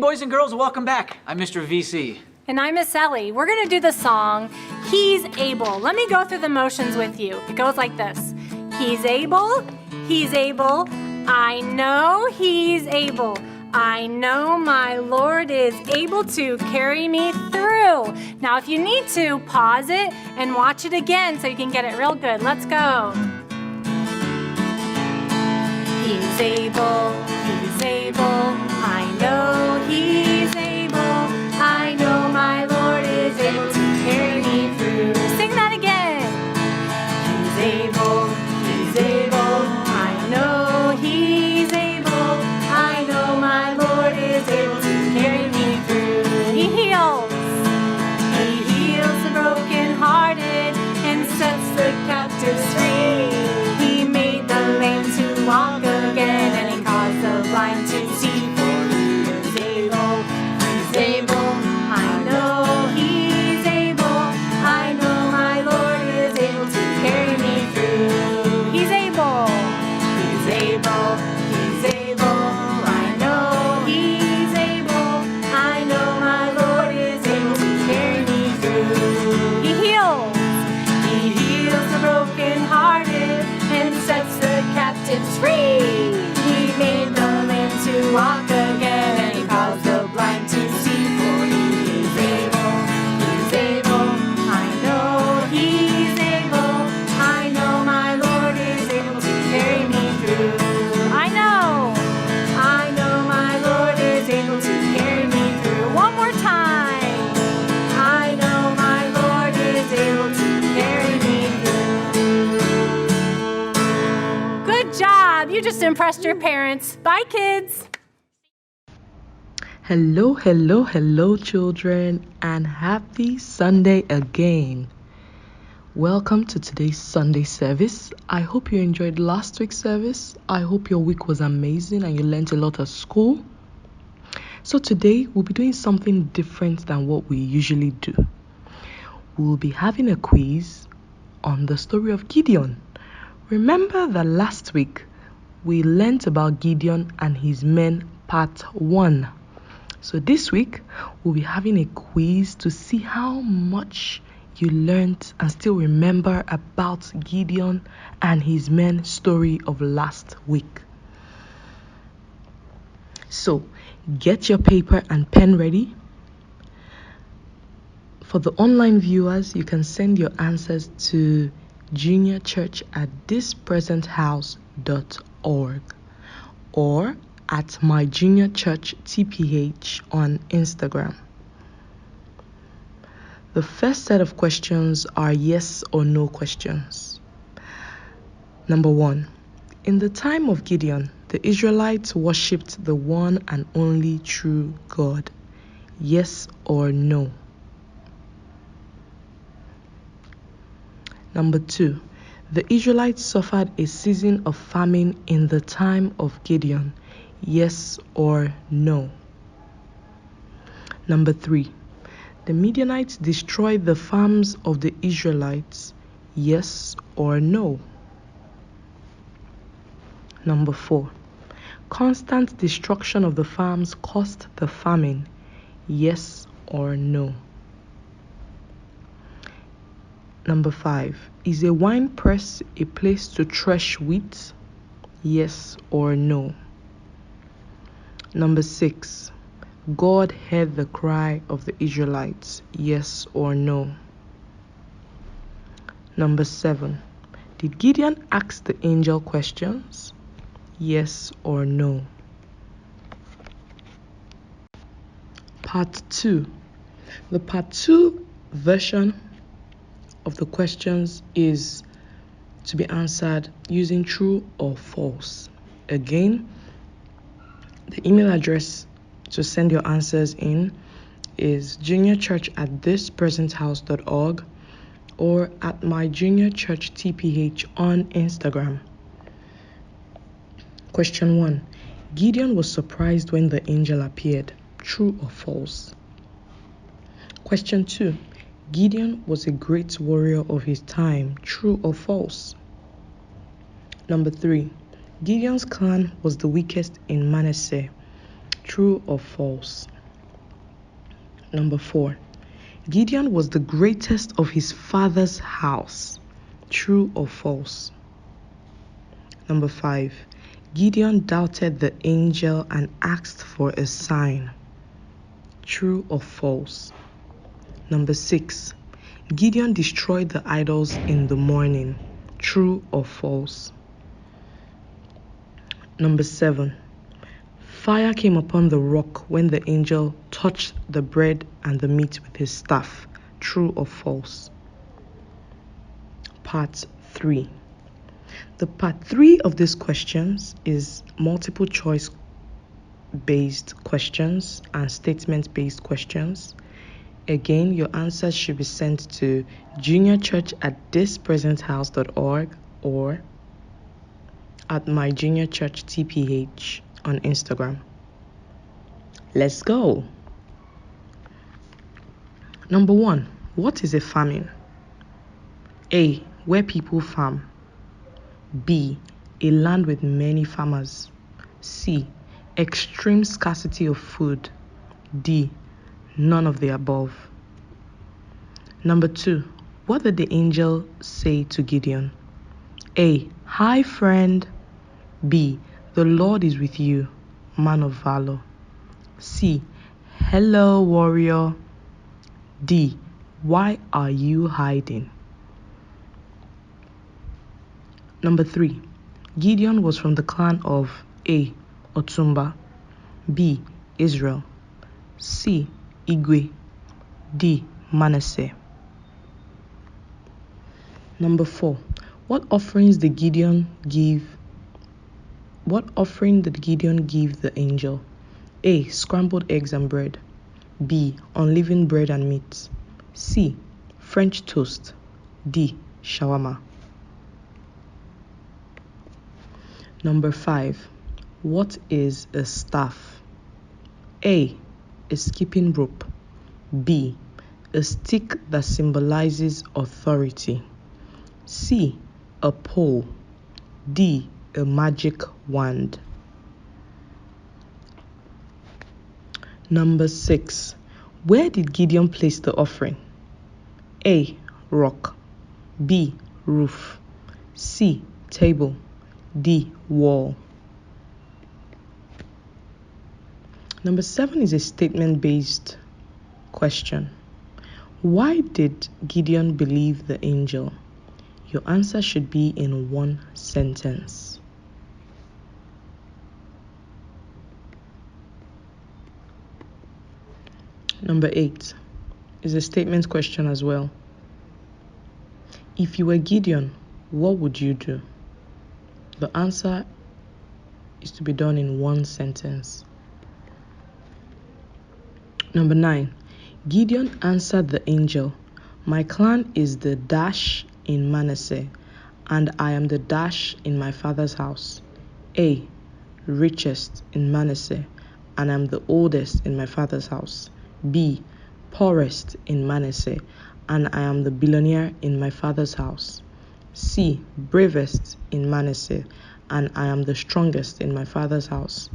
boys and girls, welcome back. I'm Mr. VC. And I'm Miss Ellie. We're gonna do the song, He's Able. Let me go through the motions with you. It goes like this. He's able, I know he's able. I know my Lord is able to carry me through. Now, if you need to, pause it and watch it again so you can get it real good. Let's go. He's able, I know he's able. I know my Lord is able to carry me through. Sing that again. He's able, I know he's able. I know my Lord is able to carry me through. He heals the brokenhearted and sets the captives free. He made the lame to walk again, and he caused the blind to see. He's able, I know he's able. I know my Lord is able to carry me through. He's able, I know he's able. I know my Lord is able to carry me through. He heals the brokenhearted and sets the captives free. He made the lame to walk again, and he caused the blind to see. For he is able, I know he's able. I know my Lord is able to carry me through. I know my Lord is able to carry me through. One more time. I know my Lord is able to carry me through. Good job. You just impressed your parents. Bye, kids. Hello, children, and happy Sunday again. Welcome to today's Sunday service. I hope you enjoyed last week's service. I hope your week was amazing and you learned a lot at school. So today we'll be doing something different than what we usually do. We'll be having a quiz on the story of Gideon. Remember that last week we learned about Gideon and his men, part 1. So this week, we'll be having a quiz to see how much you learned and still remember about Gideon and his men story of last week. So, get your paper and pen ready. For the online viewers, you can send your answers to juniorchurch@thispresenthouse.org or at my junior church TPH on Instagram. The first set of questions are yes or no questions. Number 1. In the time of Gideon, the Israelites worshipped the one and only true God. Yes or no? Number 2. The Israelites suffered a season of famine in the time of Gideon. Yes or no? Number 3. The Midianites destroyed the farms of the Israelites. Yes or no? Number 4. Constant destruction of the farms caused the famine. Yes or no? Number 5. Is a wine press a place to thresh wheat? Yes or no? Number 6. God heard the cry of the Israelites. Yes or no? Number 7. Did Gideon ask the angel questions? Yes or no? Part 2. The part 2 version of the questions is to be answered using true or false. Again, the email address to send your answers in is juniorchurch@thispresenthouse.org or at my junior church TPH on Instagram. Question 1. Gideon was surprised when the angel appeared. True or false? Question 2. Gideon was a great warrior of his time. True or false? Number 3. Gideon's clan was the weakest in Manasseh. True or false? Number 4. Gideon was the greatest of his father's house. True or false? Number 5. Gideon doubted the angel and asked for a sign. True or false? Number 6. Gideon destroyed the idols in the morning. True or false? Number 7. Fire came upon the rock when the angel touched the bread and the meat with his staff. True or false? Part 3. The part 3 of these questions is multiple choice based questions and statement based questions. Again, your answers should be sent to juniorchurch@thispresenthouse.org or at my junior church TPH on Instagram. Let's go. Number 1. What is a famine? A. Where people farm. B. A land with many farmers. C. Extreme scarcity of food. D. None of the above. Number 2. What did the angel say to Gideon? A. Hi, friend. B. The Lord is with you, man of valor. C. Hello, warrior. D. Why are you hiding? Number 3. Gideon was from the clan of A. Otumba, B. Israel, C. Igwe, D. Manasseh. Number 4. What offering did Gideon give the angel? A. Scrambled eggs and bread. B. Unleavened bread and meat. C. French toast. D. Shawarma. Number 5. What is a staff? A. A skipping rope. B. A stick that symbolizes authority. C. A pole. D. A magic wand. Number 6. Where did Gideon place the offering? A. Rock. B. Roof. C. Table. D. Wall. Number 7 is a statement-based question. Why did Gideon believe the angel? Your answer should be in one sentence. Number 8 is a statement question as well. If you were Gideon, what would you do? The answer is to be done in one sentence. Number 9. Gideon answered the angel, my clan is the dash in Manasseh, and I am the dash in my father's house. A. Richest in Manasseh, and I am the oldest in my father's house. B. Poorest in Manasseh, and I am the billionaire in my father's house. C. Bravest in Manasseh, and I am the strongest in my father's house.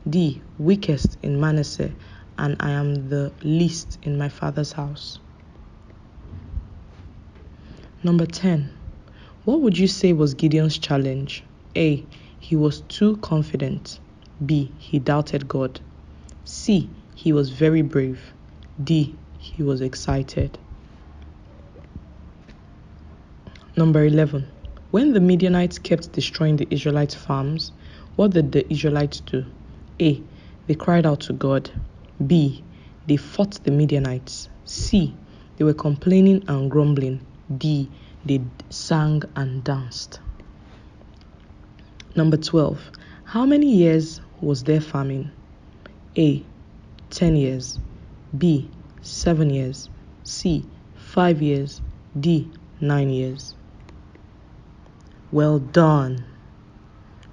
D. Weakest in Manasseh, and I am the least in my father's house. Number 10. What would you say was Gideon's challenge? A. He was too confident. B. He doubted God. C. He was very brave. D. He was excited. Number 11. When the Midianites kept destroying the Israelites' farms, what did the Israelites do? A. They cried out to God. B. They fought the Midianites. C. They were complaining and grumbling. D. They sang and danced. Number 12. How many years was there famine? A. 10 years. B. 7 years. C. 5 years. D. 9 years. Well done.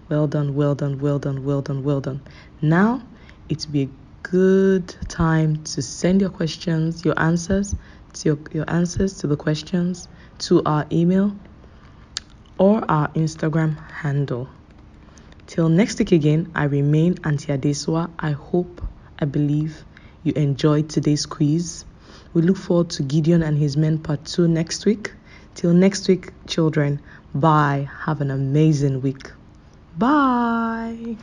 Well done, well done, well done, well done, well done. Now, it'll be a good time to send your questions, your answers to the questions to our email or our Instagram handle. Till next week again, I remain Auntie Adesua. I hope I believe you enjoyed today's quiz. We look forward to Gideon and his men part 2 next week. Till next week, children, bye. Have an amazing week. Bye.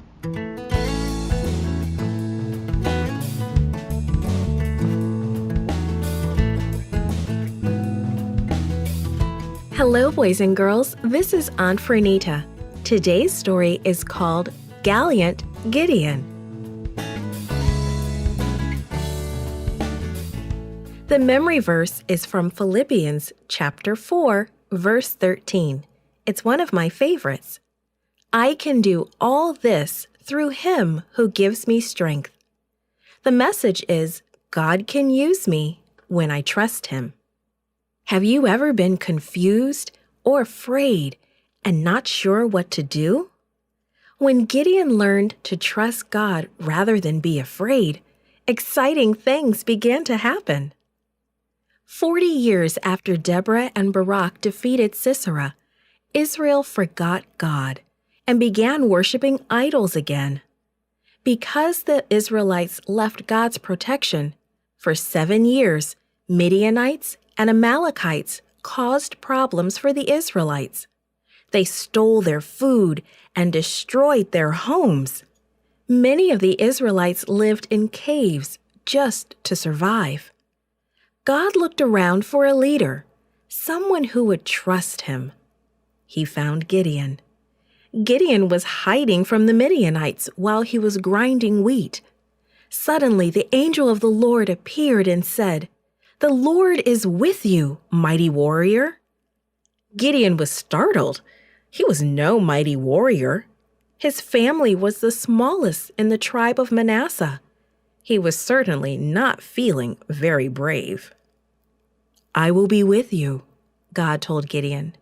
Hello, boys and girls. This is Aunt Fernita. Today's story is called Gallant Gideon. The memory verse is from Philippians chapter 4, verse 13. It's one of my favorites. I can do all this through Him who gives me strength. The message is, God can use me when I trust Him. Have you ever been confused or afraid and not sure what to do? When Gideon learned to trust God rather than be afraid, exciting things began to happen. 40 years after Deborah and Barak defeated Sisera, Israel forgot God and began worshiping idols again. Because the Israelites left God's protection, for 7 years, Midianites and Amalekites caused problems for the Israelites. They stole their food and destroyed their homes. Many of the Israelites lived in caves just to survive. God looked around for a leader, someone who would trust Him. He found Gideon. Gideon was hiding from the Midianites while he was grinding wheat. Suddenly, the angel of the Lord appeared and said, "The Lord is with you, mighty warrior." Gideon was startled. He was no mighty warrior. His family was the smallest in the tribe of Manasseh. He was certainly not feeling very brave. "I will be with you," God told Gideon.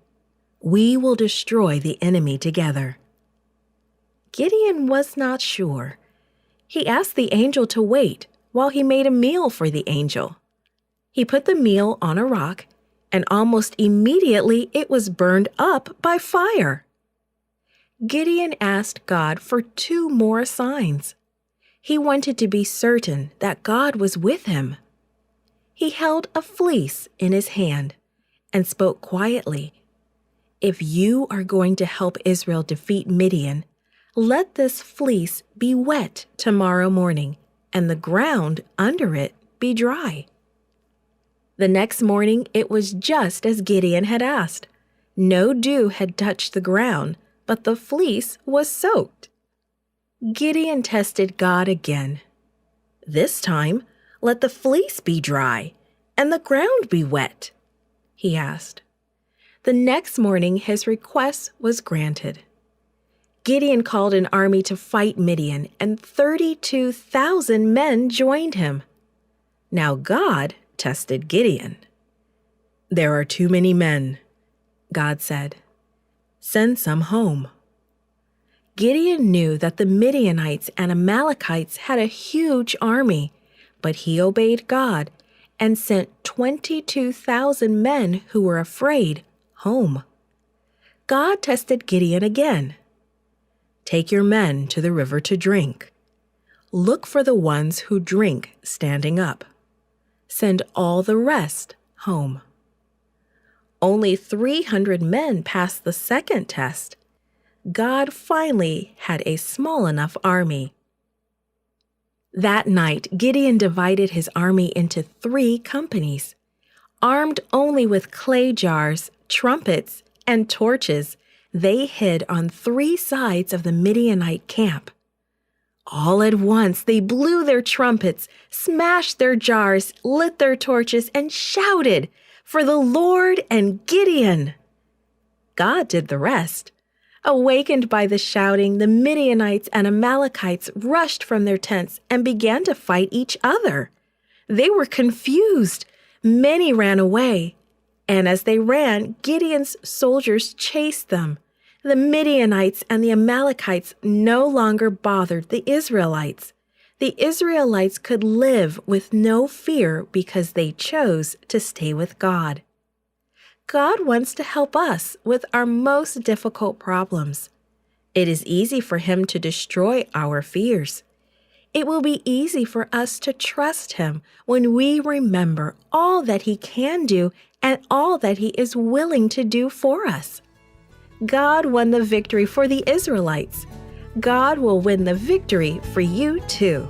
"We will destroy the enemy together." Gideon was not sure. He asked the angel to wait while he made a meal for the angel. He put the meal on a rock, and almost immediately it was burned up by fire. Gideon asked God for 2 more signs. He wanted to be certain that God was with him. He held a fleece in his hand and spoke quietly, "If you are going to help Israel defeat Midian, let this fleece be wet tomorrow morning and the ground under it be dry." The next morning, it was just as Gideon had asked. No dew had touched the ground, but the fleece was soaked. Gideon tested God again. "This time, let the fleece be dry and the ground be wet," he asked. The next morning, his request was granted. Gideon called an army to fight Midian, and 32,000 men joined him. Now God tested Gideon. "There are too many men," God said. "Send some home." Gideon knew that the Midianites and Amalekites had a huge army, but he obeyed God and sent 22,000 men who were afraid home. God tested Gideon again. "Take your men to the river to drink. Look for the ones who drink standing up. Send all the rest home." Only 300 men passed the second test. God finally had a small enough army. That night, Gideon divided his army into 3 companies. Armed only with clay jars, trumpets, and torches, they hid on 3 sides of the Midianite camp. All at once, they blew their trumpets, smashed their jars, lit their torches, and shouted, "For the Lord and Gideon!" God did the rest. Awakened by the shouting, the Midianites and Amalekites rushed from their tents and began to fight each other. They were confused. Many ran away. And as they ran, Gideon's soldiers chased them. The Midianites and the Amalekites no longer bothered the Israelites. The Israelites could live with no fear because they chose to stay with God. God wants to help us with our most difficult problems. It is easy for Him to destroy our fears. It will be easy for us to trust Him when we remember all that He can do and all that He is willing to do for us. God won the victory for the Israelites. God will win the victory for you too.